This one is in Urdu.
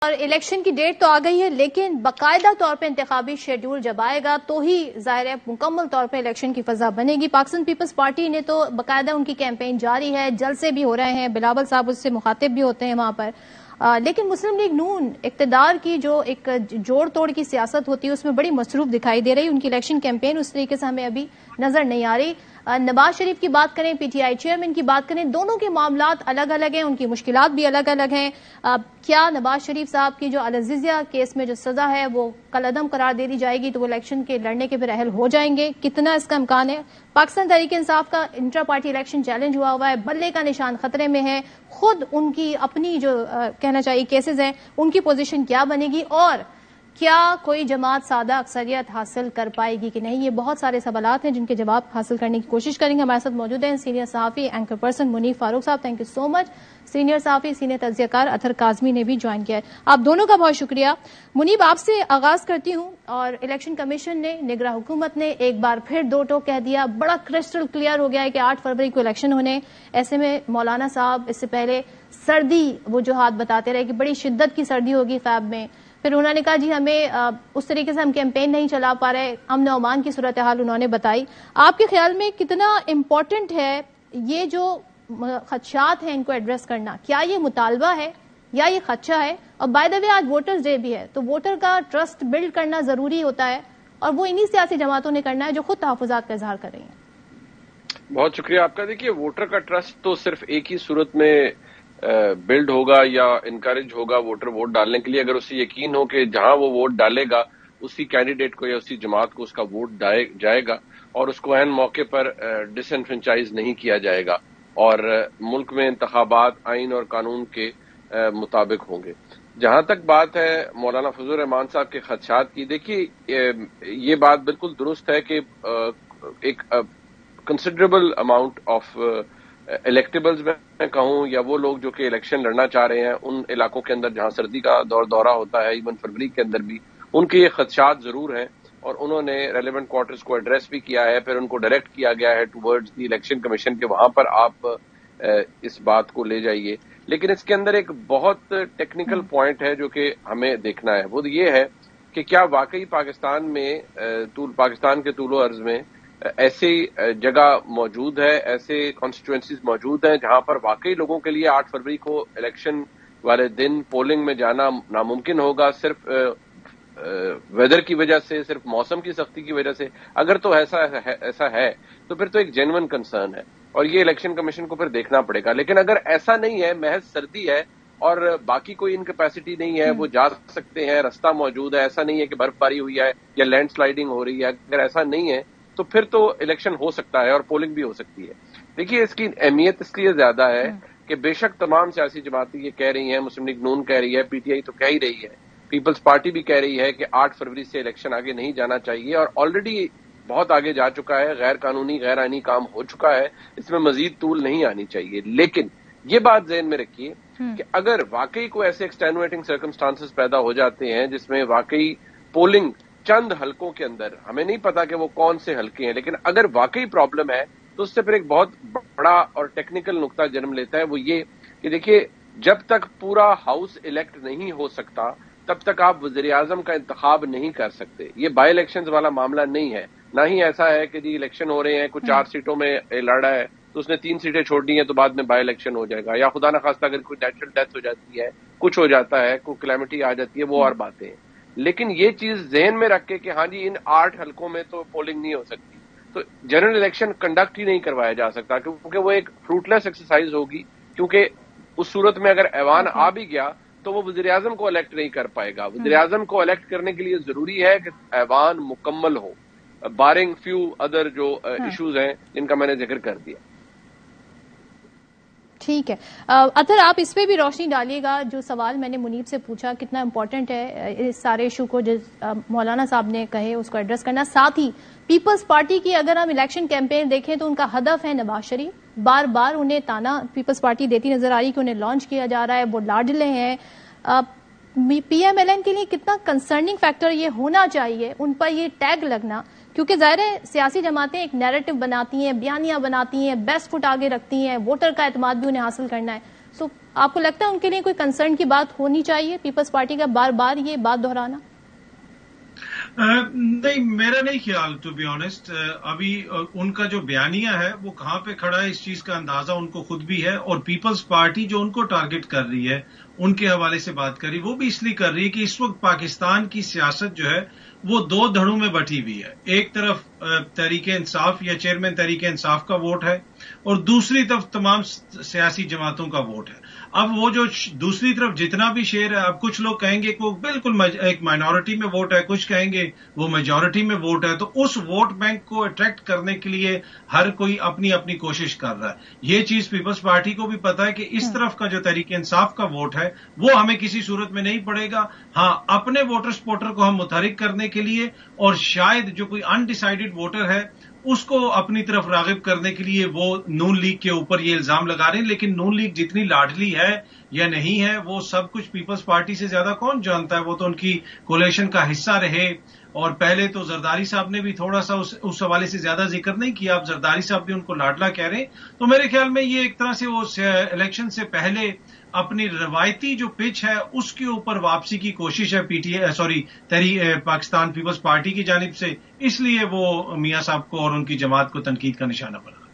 اور الیکشن کی ڈیٹ تو آ گئی ہے، لیکن باقاعدہ طور پہ انتخابی شیڈول جب آئے گا تو ہی ظاہر ہے مکمل طور پہ الیکشن کی فضا بنے گی۔ پاکستان پیپلز پارٹی نے تو باقاعدہ ان کی کیمپین جاری ہے، جلسے بھی ہو رہے ہیں، بلاول صاحب اس سے مخاطب بھی ہوتے ہیں وہاں پر، لیکن مسلم لیگ نون اقتدار کی جو ایک جوڑ توڑ کی سیاست ہوتی ہے اس میں بڑی مصروف دکھائی دے رہی۔ ان کی الیکشن کیمپین اس طریقے سے ہمیں ابھی نظر نہیں آ رہی۔ نواز شریف کی بات کریں، پی ٹی آئی چیئرمین کی بات کریں، دونوں کے معاملات الگ الگ ہیں، ان کی مشکلات بھی الگ الگ ہیں۔ کیا نواز شریف صاحب کی جو العزیزیہ کیس میں جو سزا ہے وہ کل عدم قرار دے دی جائے گی تو وہ الیکشن کے لڑنے کے پھر اہل ہو جائیں گے؟ کتنا اس کا امکان ہے؟ پاکستان تحریک انصاف کا انٹرا پارٹی الیکشن چیلنج ہوا ہے، بلے کا نشان خطرے میں ہے، خود ان کی اپنی جو کہنا چاہیے کیسز ہیں ان کی پوزیشن کیا بنے گی، اور کیا کوئی جماعت سادہ اکثریت حاصل کر پائے گی کہ نہیں؟ یہ بہت سارے سوالات ہیں جن کے جواب حاصل کرنے کی کوشش کریں گے۔ ہمارے ساتھ موجود ہیں سینئر صحافی اینکر پرسن منیب فاروق صاحب، thank you so much. Senior صحافی سینئر تجزیہ کار اطہر کاظمی نے بھی جوائن کیا ہے، آپ دونوں کا بہت شکریہ۔ منیب، آپ سے آغاز کرتی ہوں، اور الیکشن کمیشن نے، نگراں حکومت نے ایک بار پھر دو ٹوک کہہ دیا، بڑا کرسٹل کلیئر ہو گیا ہے کہ 8 فروری کو الیکشن ہونے۔ ایسے میں مولانا صاحب اس سے پہلے سردی وجوہات بتاتے رہے کہ بڑی شدت کی سردی ہوگی فیب میں، پھر انہوں نے کہا جی ہمیں اس طریقے سے ہم کیمپین نہیں چلا پا رہے، امن و امان کی صورتحال انہوں نے بتائی۔ آپ کے خیال میں کتنا امپورٹنٹ ہے یہ جو خدشات ہیں ان کو ایڈریس کرنا؟ کیا یہ مطالبہ ہے یا یہ خدشہ ہے؟ اور بائی دا وے آج ووٹرز ڈے بھی ہے، تو ووٹر کا ٹرسٹ بلڈ کرنا ضروری ہوتا ہے، اور وہ انہی سیاسی جماعتوں نے کرنا ہے جو خود تحفظات کا اظہار کر رہی ہیں۔ بہت شکریہ آپ کا۔ دیکھیے، ووٹر کا ٹرسٹ تو صرف ایک ہی صورت میں بلڈ ہوگا یا انکریج ہوگا ووٹر ووٹ ڈالنے کے لیے، اگر اسے یقین ہو کہ جہاں وہ ووٹ ڈالے گا اسی کینڈیڈیٹ کو یا اسی جماعت کو اس کا ووٹ جائے گا، اور اس کو عین موقع پر ڈس انفرینچائز نہیں کیا جائے گا، اور ملک میں انتخابات آئین اور قانون کے مطابق ہوں گے۔ جہاں تک بات ہے مولانا فضل الرحمان صاحب کے خدشات کی، دیکھیے یہ بات بالکل درست ہے کہ ایک کنسیڈریبل اماؤنٹ آف الیکٹیبلز میں کہوں، یا وہ لوگ جو کہ الیکشن لڑنا چاہ رہے ہیں ان علاقوں کے اندر جہاں سردی کا دورہ ہوتا ہے، ایون فروری کے اندر بھی ان کے یہ خدشات ضرور ہیں، اور انہوں نے ریلیونٹ کوارٹرز کو ایڈریس بھی کیا ہے، پھر ان کو ڈائریکٹ کیا گیا ہے ٹورڈز دی الیکشن کمیشن کے وہاں پر آپ اس بات کو لے جائیے۔ لیکن اس کے اندر ایک بہت ٹیکنیکل پوائنٹ ہے جو کہ ہمیں دیکھنا ہے، وہ یہ ہے کہ کیا واقعی پاکستان میں پاکستان کے طول و عرض میں ایسی جگہ موجود ہے، ایسے کانسٹیچوئنسیز موجود ہیں جہاں پر واقعی لوگوں کے لیے 8 فروری کو الیکشن والے دن پولنگ میں جانا ناممکن ہوگا، صرف ویدر کی وجہ سے، صرف موسم کی سختی کی وجہ سے؟ اگر تو ایسا ہے تو پھر تو ایک جینوئن کنسرن ہے، اور یہ الیکشن کمیشن کو پھر دیکھنا پڑے گا۔ لیکن اگر ایسا نہیں ہے، محض سردی ہے اور باقی کوئی انکیپیسٹی نہیں ہے، وہ جا سکتے ہیں، رستہ موجود ہے، ایسا نہیں ہے کہ برف باری ہوئی ہے یا لینڈ سلائیڈنگ ہو رہی ہے، اگر ایسا نہیں ہے تو پھر تو الیکشن ہو سکتا ہے اور پولنگ بھی ہو سکتی ہے۔ دیکھیے اس کی اہمیت اس لیے زیادہ ہے کہ بے شک تمام سیاسی جماعتیں یہ کہہ رہی ہیں، مسلم لیگ نون کہہ رہی ہے، پی ٹی آئی تو کہہ ہی رہی ہے، پیپلز پارٹی بھی کہہ رہی ہے کہ 8 فروری سے الیکشن آگے نہیں جانا چاہیے، اور آلریڈی بہت آگے جا چکا ہے، غیر قانونی غیر آئینی کام ہو چکا ہے، اس میں مزید طول نہیں آنی چاہیے۔ لیکن یہ بات ذہن میں رکھیے کہ اگر واقعی کوئی ایسے ایکسٹینویٹنگ سرکمسٹانسز پیدا ہو جاتے ہیں جس میں واقعی پولنگ چند حلقوں کے اندر، ہمیں نہیں پتا کہ وہ کون سے حلقے ہیں، لیکن اگر واقعی پرابلم ہے تو اس سے پھر ایک بہت بڑا اور ٹیکنیکل نقطہ جنم لیتا ہے، وہ یہ کہ دیکھیے جب تک پورا ہاؤس الیکٹ نہیں ہو سکتا تب تک آپ وزیر اعظم کا انتخاب نہیں کر سکتے۔ یہ بائی الیکشنز والا معاملہ نہیں ہے، نہ ہی ایسا ہے کہ جی الیکشن ہو رہے ہیں، کچھ 4 سیٹوں میں لڑ رہا ہے تو اس نے 3 سیٹیں چھوڑنی ہیں تو بعد میں بائی الیکشن ہو جائے گا، یا خدا نخواستہ اگر کوئی نیچرل ڈیتھ ہو جاتی ہے، کچھ ہو جاتا ہے، کوئی کلیمٹی آ جاتی ہے، وہ اور باتیں ہیں۔ لیکن یہ چیز ذہن میں رکھ کے کہ ہاں جی ان 8 حلقوں میں تو پولنگ نہیں ہو سکتی، تو جنرل الیکشن کنڈکٹ ہی نہیں کروایا جا سکتا، کیونکہ وہ ایک فروٹ لیس ایکسرسائز ہوگی، کیونکہ اس صورت میں اگر ایوان آ بھی گیا تو وہ وزیر اعظم کو الیکٹ نہیں کر پائے گا۔ وزیر اعظم کو الیکٹ کرنے کے لیے ضروری ہے کہ ایوان مکمل ہو، بارنگ فیو ادر جو ایشوز ہیں جن کا میں نے ذکر کر دیا۔ ٹھیک ہے اطہر، آپ اس پہ بھی روشنی ڈالیے گا، جو سوال میں نے منیب سے پوچھا کتنا امپورٹنٹ ہے اس سارے ایشو کو مولانا صاحب نے کہے اس کو ایڈریس کرنا۔ ساتھ ہی پیپلز پارٹی کی اگر ہم الیکشن کیمپین دیکھیں تو ان کا ہدف ہے نواز شریف، بار بار انہیں تانا پیپلز پارٹی دیتی نظر آ رہی کہ انہیں لانچ کیا جا رہا ہے، وہ لاڈلے ہیں۔ پی ایم ایل این کے لیے کتنا کنسرننگ فیکٹر یہ ہونا چاہیے ان پر یہ ٹیگ لگنا، کیونکہ ظاہر ہے سیاسی جماعتیں ایک نیریٹو بناتی ہیں، بیانیاں بناتی ہیں، بیسٹ فٹ آگے رکھتی ہیں، ووٹر کا اعتماد بھی انہیں حاصل کرنا ہے، سو آپ کو لگتا ہے ان کے لیے کوئی کنسرن کی بات ہونی چاہیے پیپلز پارٹی کا بار بار یہ بات دہرانا؟ نہیں، میرا نہیں خیال، ٹو بی آنےسٹ. ابھی ان کا جو بیانیہ ہے وہ کہاں پہ کھڑا ہے اس چیز کا اندازہ ان کو خود بھی ہے، اور پیپلز پارٹی جو ان کو ٹارگٹ کر رہی ہے ان کے حوالے سے بات کر رہی، وہ بھی اس لیے کر رہی ہے کہ اس وقت پاکستان کی سیاست جو ہے وہ دو دھڑوں میں بٹی ہوئی ہے. ایک طرف تحریک انصاف یا چیئرمین تحریک انصاف کا ووٹ ہے، اور دوسری طرف تمام سیاسی جماعتوں کا ووٹ ہے. اب وہ جو دوسری طرف جتنا بھی شیئر ہے، اب کچھ لوگ کہیں گے کہ وہ بالکل ایک مائنورٹی میں ووٹ ہے، کچھ کہیں گے وہ میجورٹی میں ووٹ ہے، تو اس ووٹ بینک کو اٹریکٹ کرنے کے لیے ہر کوئی اپنی اپنی کوشش کر رہا ہے. یہ چیز پیپلز پارٹی کو بھی پتا ہے کہ اس طرف کا جو تحریک انصاف کا ووٹ ہے وہ ہمیں کسی صورت میں نہیں پڑے گا. ہاں، اپنے ووٹر سپورٹر کو ہم متحرک کرنے کے لیے، اور شاید جو کوئی انڈیسائیڈڈ ووٹر ہے اس کو اپنی طرف راغب کرنے کے لیے وہ نون لیگ کے اوپر یہ الزام لگا رہے ہیں. لیکن نون لیگ جتنی لاڈلی ہے یا نہیں ہے وہ سب کچھ پیپلز پارٹی سے زیادہ کون جانتا ہے. وہ تو ان کی کولیشن کا حصہ رہے، اور پہلے تو زرداری صاحب نے بھی تھوڑا سا اس حوالے سے زیادہ ذکر نہیں کیا. اب زرداری صاحب بھی ان کو لاڈلا کہہ رہے ہیں. تو میرے خیال میں یہ ایک طرح سے وہ الیکشن سے پہلے اپنی روایتی جو پچ ہے اس کے اوپر واپسی کی کوشش ہے پاکستان پیپلز پارٹی کی جانب سے. اس لیے وہ میاں صاحب کو اور ان کی جماعت کو تنقید کا نشانہ بنا.